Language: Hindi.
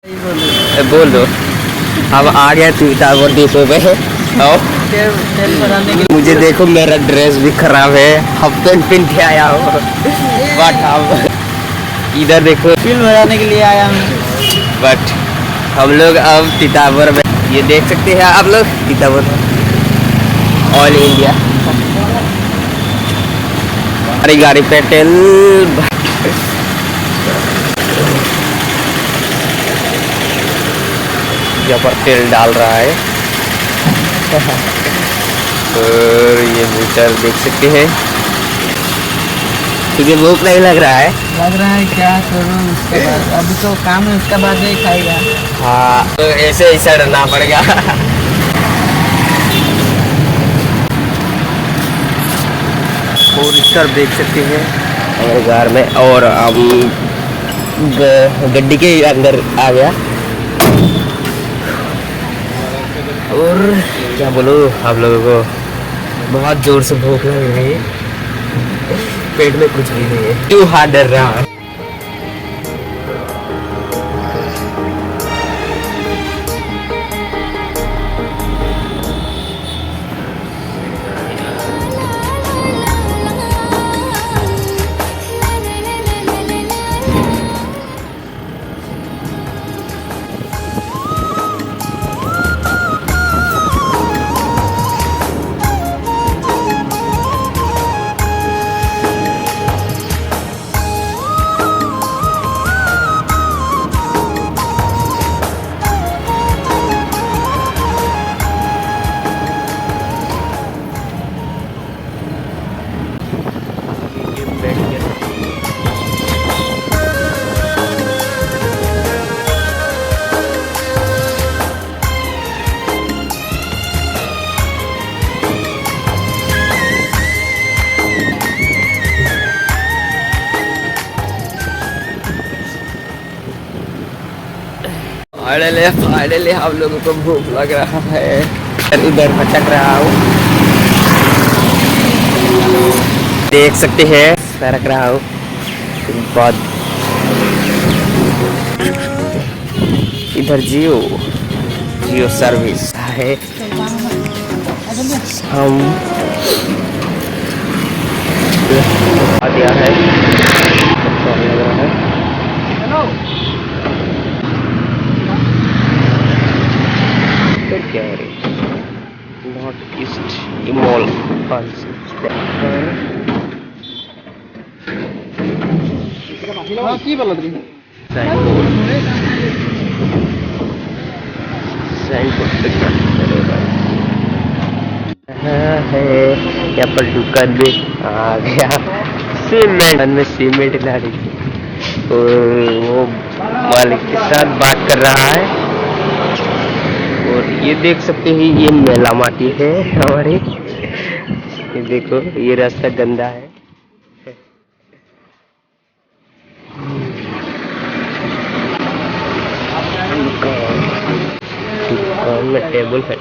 बोल दो। अब आ गया सीतापुर डिपो पे और मुझे देखो मेरा ड्रेस भी खराब है, हाफ पैंट पहन के आया हूँ बट अब इधर देखो फिल्म बनाने के लिए आया हूँ। बट हम लोग अब सीतापुर में ये देख सकते हैं आप लोग सीतापुर ऑल इंडिया हमारी गाड़ी पे तेल यहाँ पर तेल डाल रहा है और ये मीटर देख सकते हैं। तुझे भूख नहीं लग रहा है? लग रहा है, क्या करूँ उसके बाद, अभी तो काम है, उसके बाद ही खाएगा। हाँ तो ऐसे ही सड़ना पड़ेगा और इस तरफ देख सकते हैं हमारे घर में और हम गड्डी के अंदर आ गया और क्या बोलूँ आप लोगों को, बहुत जोर से भूख लग रही है, पेट में कुछ भी नहीं है, क्यों हाथ डर रहा है। फाइनली हम लोगों को भूख लग रहा है, इधर भटक रहा हूँ, देख सकते हैं सरक रहा हूँ बहुत। इधर जियो सर्विस है, हम आ गया है, लग रहा है क्या है नॉर्थ ईस्ट मॉल है यहाँ पर दुकान भी आ गया, सीमेंट में सीमेंट ला रही थी और वो मालिक के साथ बात कर रहा है और ये देख सकते हैं ये मेला माटी है हमारे, ये देखो ये रास्ता गंदा है, दुकान में टेबल है,